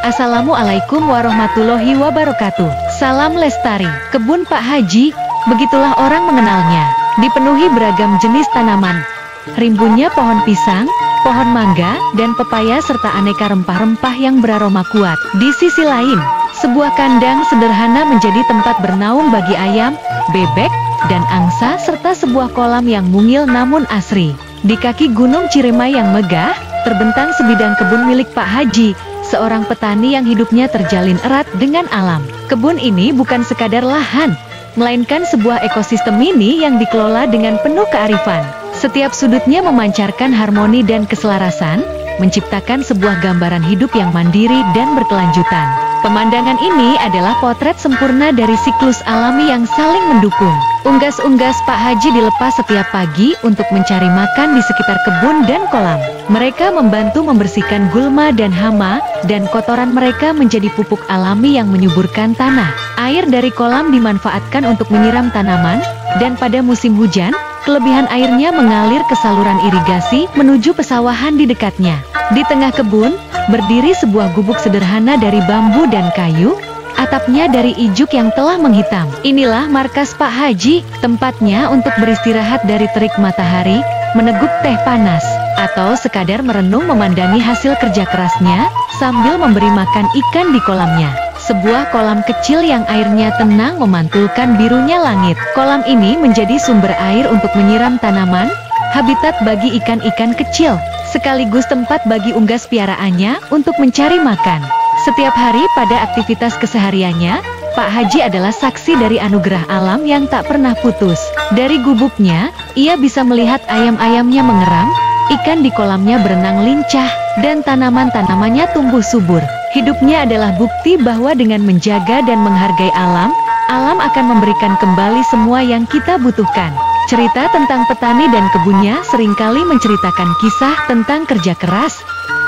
Assalamualaikum warahmatullahi wabarakatuh. Salam lestari. Kebun Pak Haji, begitulah orang mengenalnya. Dipenuhi beragam jenis tanaman. Rimbunnya pohon pisang, pohon mangga, dan pepaya serta aneka rempah-rempah yang beraroma kuat. Di sisi lain, sebuah kandang sederhana menjadi tempat bernaung bagi ayam, bebek, dan angsa serta sebuah kolam yang mungil namun asri. Di kaki Gunung Ciremai yang megah, terbentang sebidang kebun milik Pak Haji, seorang petani yang hidupnya terjalin erat dengan alam. Kebun ini bukan sekadar lahan, melainkan sebuah ekosistem mini yang dikelola dengan penuh kearifan. Setiap sudutnya memancarkan harmoni dan keselarasan, menciptakan sebuah gambaran hidup yang mandiri dan berkelanjutan. Pemandangan ini adalah potret sempurna dari siklus alami yang saling mendukung. Unggas-unggas Pak Haji dilepas setiap pagi untuk mencari makan di sekitar kebun dan kolam. Mereka membantu membersihkan gulma dan hama, dan kotoran mereka menjadi pupuk alami yang menyuburkan tanah. Air dari kolam dimanfaatkan untuk menyiram tanaman, dan pada musim hujan, kelebihan airnya mengalir ke saluran irigasi menuju pesawahan di dekatnya. Di tengah kebun, berdiri sebuah gubuk sederhana dari bambu dan kayu, atapnya dari ijuk yang telah menghitam. Inilah markas Pak Haji, tempatnya untuk beristirahat dari terik matahari, meneguk teh panas, atau sekadar merenung memandangi hasil kerja kerasnya, sambil memberi makan ikan di kolamnya. Sebuah kolam kecil yang airnya tenang memantulkan birunya langit. Kolam ini menjadi sumber air untuk menyiram tanaman, habitat bagi ikan-ikan kecil, sekaligus tempat bagi unggas piaraannya untuk mencari makan. Setiap hari pada aktivitas kesehariannya, Pak Haji adalah saksi dari anugerah alam yang tak pernah putus. Dari gubuknya, ia bisa melihat ayam-ayamnya mengeram, ikan di kolamnya berenang lincah, dan tanaman-tanamannya tumbuh subur. Hidupnya adalah bukti bahwa dengan menjaga dan menghargai alam, alam akan memberikan kembali semua yang kita butuhkan. Cerita tentang petani dan kebunnya seringkali menceritakan kisah tentang kerja keras,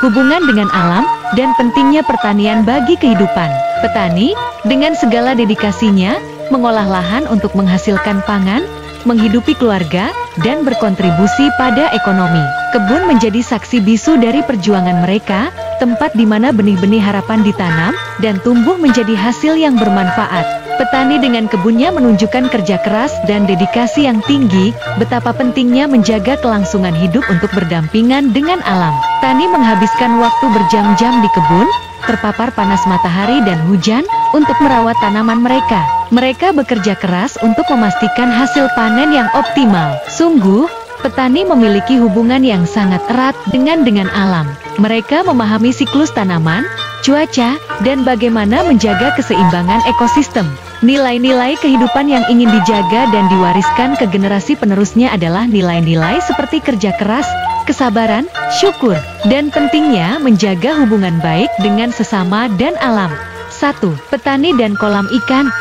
hubungan dengan alam, dan pentingnya pertanian bagi kehidupan. Petani, dengan segala dedikasinya, mengolah lahan untuk menghasilkan pangan, menghidupi keluarga, dan berkontribusi pada ekonomi. Kebun menjadi saksi bisu dari perjuangan mereka, tempat di mana benih-benih harapan ditanam, dan tumbuh menjadi hasil yang bermanfaat. Petani dengan kebunnya menunjukkan kerja keras dan dedikasi yang tinggi, betapa pentingnya menjaga kelangsungan hidup untuk berdampingan dengan alam. Tani menghabiskan waktu berjam-jam di kebun, terpapar panas matahari dan hujan, untuk merawat tanaman mereka. Mereka bekerja keras untuk memastikan hasil panen yang optimal. Sungguh, petani memiliki hubungan yang sangat erat dengan alam. Mereka memahami siklus tanaman, cuaca, dan bagaimana menjaga keseimbangan ekosistem. Nilai-nilai kehidupan yang ingin dijaga dan diwariskan ke generasi penerusnya adalah nilai-nilai seperti kerja keras, kesabaran, syukur, dan pentingnya menjaga hubungan baik dengan sesama dan alam. 1. Petani dan kolam ikan.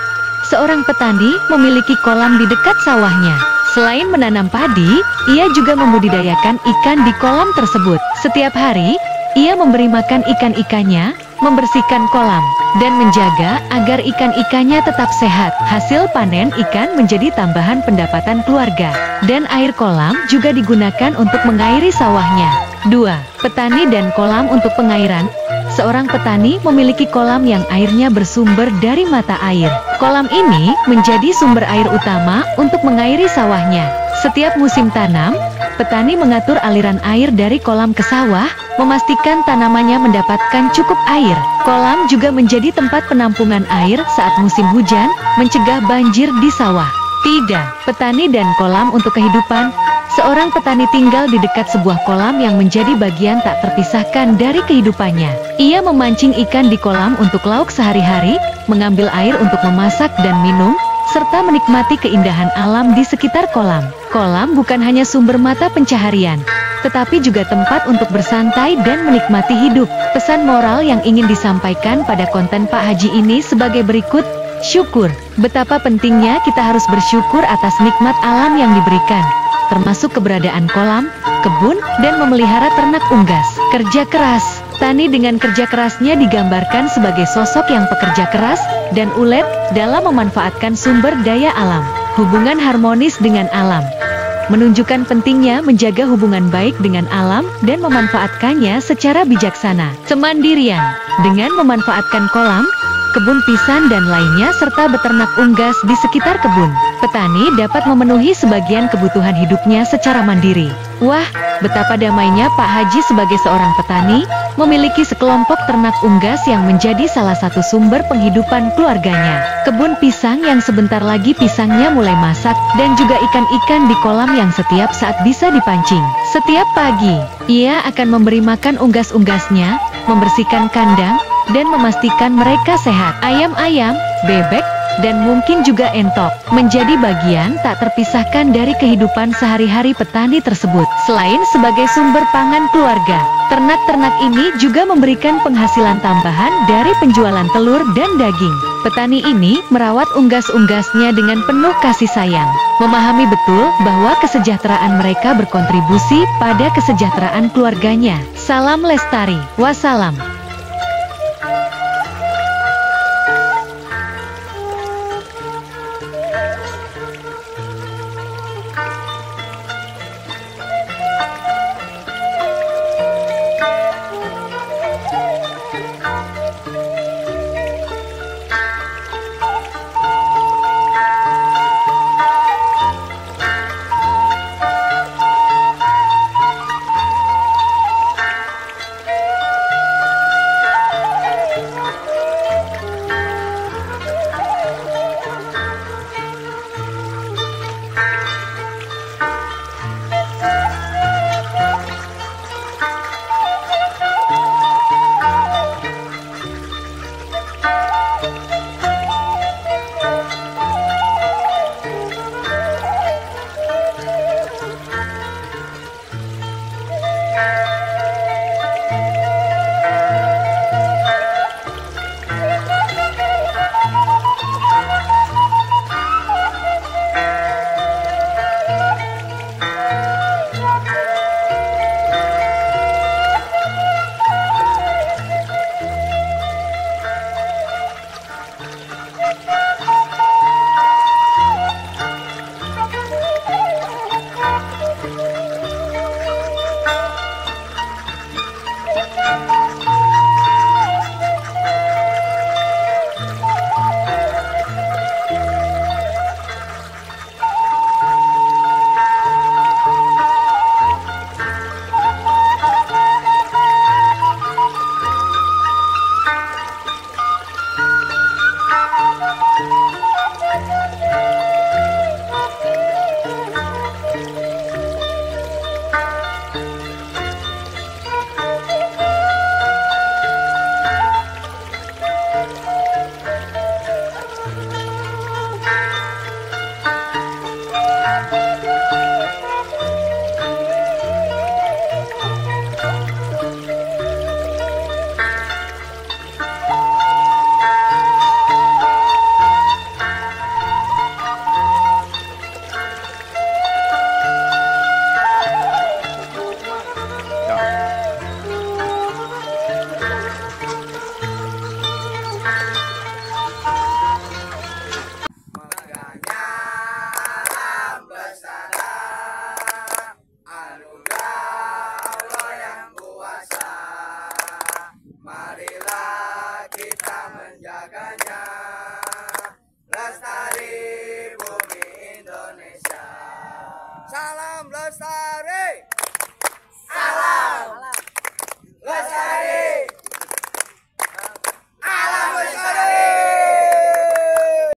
Seorang petani memiliki kolam di dekat sawahnya. Selain menanam padi, ia juga membudidayakan ikan di kolam tersebut. Setiap hari, ia memberi makan ikan-ikannya, membersihkan kolam, dan menjaga agar ikan-ikannya tetap sehat. Hasil panen ikan menjadi tambahan pendapatan keluarga, dan air kolam juga digunakan untuk mengairi sawahnya. 2. Petani dan kolam untuk pengairan. Seorang petani memiliki kolam yang airnya bersumber dari mata air. Kolam ini menjadi sumber air utama untuk mengairi sawahnya. Setiap musim tanam, petani mengatur aliran air dari kolam ke sawah, memastikan tanamannya mendapatkan cukup air. Kolam juga menjadi tempat penampungan air saat musim hujan, mencegah banjir di sawah. 3. Petani dan kolam untuk kehidupan. Seorang petani tinggal di dekat sebuah kolam yang menjadi bagian tak terpisahkan dari kehidupannya. Ia memancing ikan di kolam untuk lauk sehari-hari, mengambil air untuk memasak dan minum, serta menikmati keindahan alam di sekitar kolam. Kolam bukan hanya sumber mata pencaharian, tetapi juga tempat untuk bersantai dan menikmati hidup. Pesan moral yang ingin disampaikan pada konten Pak Haji ini sebagai berikut: syukur. Betapa pentingnya kita harus bersyukur atas nikmat alam yang diberikan, termasuk keberadaan kolam, kebun, dan memelihara ternak unggas. Kerja keras. Tani dengan kerja kerasnya digambarkan sebagai sosok yang pekerja keras dan ulet dalam memanfaatkan sumber daya alam. Hubungan harmonis dengan alam menunjukkan pentingnya menjaga hubungan baik dengan alam dan memanfaatkannya secara bijaksana. Kemandirian. Dengan memanfaatkan kolam, kebun pisang dan lainnya serta beternak unggas di sekitar kebun, petani dapat memenuhi sebagian kebutuhan hidupnya secara mandiri. Wah, betapa damainya Pak Haji sebagai seorang petani, memiliki sekelompok ternak unggas yang menjadi salah satu sumber penghidupan keluarganya. Kebun pisang yang sebentar lagi pisangnya mulai masak, dan juga ikan-ikan di kolam yang setiap saat bisa dipancing. Setiap pagi, ia akan memberi makan unggas-unggasnya, membersihkan kandang, dan memastikan mereka sehat. Ayam-ayam, bebek, dan mungkin juga entok menjadi bagian tak terpisahkan dari kehidupan sehari-hari petani tersebut. Selain sebagai sumber pangan keluarga, ternak-ternak ini juga memberikan penghasilan tambahan dari penjualan telur dan daging. Petani ini merawat unggas-unggasnya dengan penuh kasih sayang, memahami betul bahwa kesejahteraan mereka berkontribusi pada kesejahteraan keluarganya. Salam lestari, wassalam.